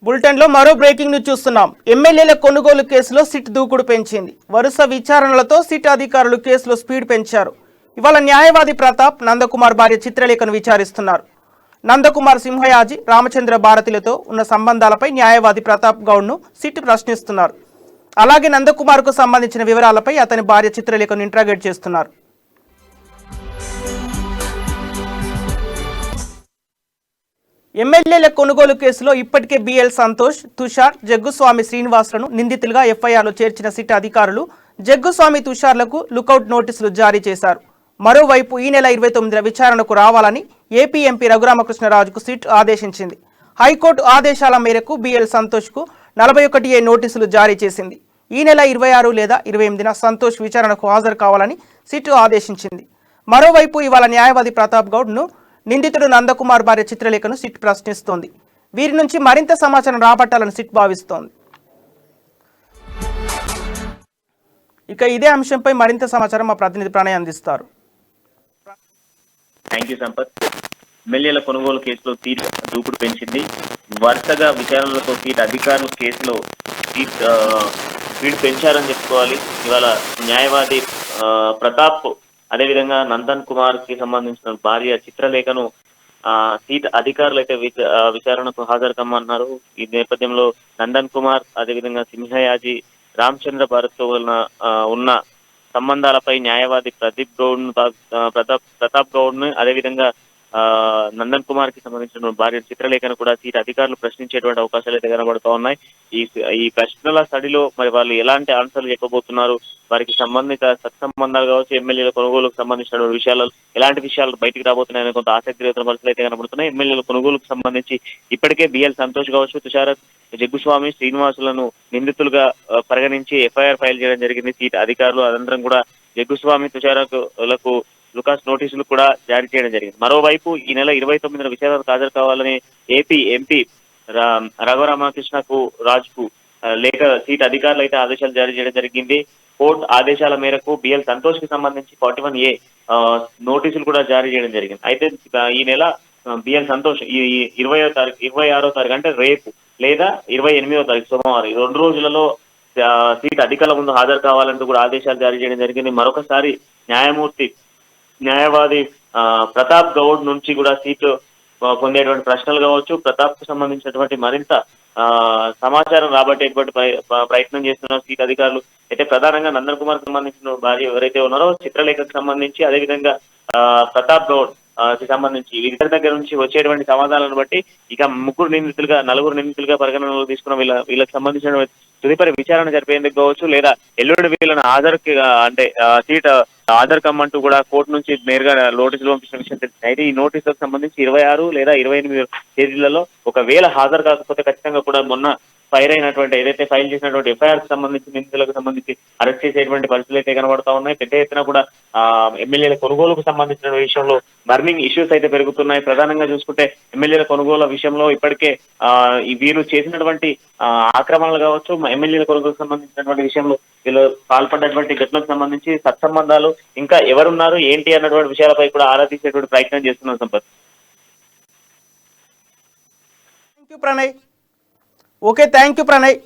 బులెటిన్లో మరో breaking news చూస్తున్నాం. ఎమ్మెల్యేల కొనుగోలు కేసులో సిట్ దూకుడు పెంచింది. వరుస విచారణలతో సిట్ అధికారులు కేసులో స్పీడ్ పెంచారు. ఇవాళ న్యాయవాది ప్రతాప్ నందకుమార్ భార్య చిత్రలేఖను విచారిస్తున్నారు. నందకుమార్ సింహయాజీ రామచంద్ర భారతిలతో ఉన్న సంబంధాలపై న్యాయవాది ప్రతాప్ గౌడ్ను సిట్ ప్రశ్నిస్తున్నారు. అలాగే నందకుమార్కు సంబంధించిన వివరాలపై అతని భార్య చిత్రలేఖను ఇంట్రాగేట్ చేస్తున్నారు. ఎమ్మెల్యేల కొనుగోలు కేసులో ఇప్పటికే బిఎల్ సంతోష్, తుషార్, జగ్గుస్వామి శ్రీనివాసులను నిందితులుగా ఎఫ్ఐఆర్లో చేర్చిన సిట్ అధికారులు జగ్గుస్వామి, తుషార్లకు లుకౌట్ నోటీసులు జారీ చేశారు. మరోవైపు ఈ నెల 29న విచారణకు రావాలని ఏపీ ఎంపీ రఘురామకృష్ణరాజుకు సిట్ ఆదేశించింది. హైకోర్టు ఆదేశాల మేరకు బిఎల్ సంతోష్కు 41A నోటీసులు జారీ చేసింది. ఈ నెల 26 లేదా 28న సంతోష్ విచారణకు హాజరు కావాలని సిట్ ఆదేశించింది. మరోవైపు ఇవాళ న్యాయవాది ప్రతాప్ గౌడ్ను నిందితుడు నందకుమార్ భార్య చిత్రలేఖను సిట్ ప్రశ్నిస్తోంది. వీరి నుంచి మరింత సమాచారం రాబట్టాలని సిట్ భావిస్తోంది. ఇక ఇదే అంశంపై మరింత సమాచారం మా ప్రతినిధి ప్రణయ్ అందిస్తారు. Thank you Sampath. ఎమ్మెల్యేల కొనుగోలు కేసులో సీట్ దూకుడు పెంచింది. వరుసగా విచారణలతో సీట్ అధికారులు కేసులో స్పీడ్ పెంచారని చెప్పుకోవాలి. ఇవాళ న్యాయవాది ప్రతాప్, అదేవిధంగా నందన్ కుమార్ కి సంబంధించిన భార్య చిత్రలేఖను సీట్ అధికారులు అయితే విచారణకు హాజరు కమ్మన్నారు. ఈ నేపథ్యంలో నందన్ కుమార్, అదేవిధంగా సింహయాజీ, రామచంద్ర భారత్ తో ఉన్న సంబంధాలపై న్యాయవాది ప్రతాప్ గౌడ్ ను అదేవిధంగా నందన్ కుమార్ కి సంబంధించిన భార్య చిత్రలేఖను కూడా సీట్ అధికారులు ప్రశ్నించేటువంటి అవకాశాలు అయితే కనబడుతూ ఉన్నాయి. ఈ ప్రశ్నల స్టడీలో మరి వాళ్ళు ఎలాంటి ఆన్సర్లు చెప్పబోతున్నారు, వారికి సంబంధిత సత్సంబంధాలు కావచ్చు, ఎమ్మెల్యేల కొనుగోలుకు సంబంధించిన విషయాలు ఎలాంటి విషయాలు బయటికి రాబోతున్నాయని కొంత ఆసక్తికరమైన పరిస్థితులు అయితే కనబడుతున్నాయి. ఎమ్మెల్యేల కొనుగోలుకు సంబంధించి ఇప్పటికే బిఎల్ సంతోష్ కావచ్చు, తుషార్, జగ్గుస్వామి, శ్రీనివాసులను నిందితులుగా పరిగణించి ఎఫ్ఐఆర్ ఫైల్ చేయడం జరిగింది సీట్ అధికారులు. అనంతరం కూడా జగ్గుస్వామి, తుషార్లకు లుకాస్ నోటీసులు కూడా జారీ చేయడం జరిగింది. మరోవైపు ఈ నెల 29న విచారణకు హాజరు కావాలని ఏపీ ఎంపీ రఘురామకృష్ణకు రాజుకు లేఖ సీట్ అధికారులు అయితే ఆదేశాలు జారీ చేయడం జరిగింది. కోర్టు ఆదేశాల మేరకు బిఎల్ సంతోష్ కి సంబంధించి 41A నోటీసులు కూడా జారీ చేయడం జరిగింది. అయితే ఈ నెల బిఎల్ సంతోష్ ఈ 26వ తారీఖు అంటే రేపు లేదా 28వ తారీఖు సోమవారం, 2 రోజులలో సీట్ అధికారుల ముందు హాజరు కావాలంటూ కూడా ఆదేశాలు జారీ చేయడం జరిగింది. మరొకసారి న్యాయవాది ప్రతాప్ గౌడ్ నుంచి కూడా సీట్లు పొందేటువంటి ప్రశ్నలు కావచ్చు, ప్రతాప్ కు సంబంధించినటువంటి మరింత సమాచారం రాబట్టేటువంటి ప్రయత్నం చేస్తున్నారు సీట్ అధికారులు. అయితే ప్రధానంగా నందన్ కుమార్ కు సంబంధించిన భార్య ఎవరైతే ఉన్నారో చిత్రలేఖకు సంబంధించి, అదేవిధంగా ప్రతాప్ గౌడ్ కి సంబంధించి వీరిద్దరి దగ్గర నుంచి వచ్చేటువంటి సమాధానాలను బట్టి ఇక నలుగురు నిందితులుగా పరిగణనలోకి తీసుకున్న వీళ్ళకి సంబంధించిన తదుపరి విచారణ జరిపేందుకు కావచ్చు, లేదా ఎల్లుండి వీళ్ళని అంటే సీట్ హాజరు కమ్మంటూ కూడా కోర్టు నుంచి నేరుగా నోటీసులు పంపించిన విషయం తెలిసింది. అయితే ఈ నోటీసులకు సంబంధించి 26 లేదా 28 తేదీలలో ఒకవేళ హాజరు కాకపోతే ఖచ్చితంగా కూడా మొన్న ఏదైతే ఫైల్ చేసినటువంటి ఎఫ్ఐఆర్ కి సంబంధించి నిందితులకు సంబంధించి అరెస్ట్ చేసేటువంటి పరిస్థితులు అయితే కనబడతా ఉన్నాయి. పెద్ద ఎత్తున కూడా ఎమ్మెల్యేల కొనుగోలుకు సంబంధించిన విషయంలో బర్నింగ్ ఇష్యూస్ అయితే పెరుగుతున్నాయి. ప్రధానంగా చూసుకుంటే ఎమ్మెల్యేల కొనుగోలు విషయంలో ఇప్పటికే వీరు చేసినటువంటి ఆక్రమణలు కావచ్చు, ఎమ్మెల్యేల కొనుగోలుకు సంబంధించినటువంటి విషయంలో వీళ్ళు పాల్పడినటువంటి ఘటనకు సంబంధించి సత్సంబంధాలు ఇంకా ఎవరున్నారు ఏంటి అన్నటువంటి విషయాలపై కూడా ఆరా తీసేటువంటి ప్రయత్నం చేస్తున్నారు సంపత్. Thank you Pranay.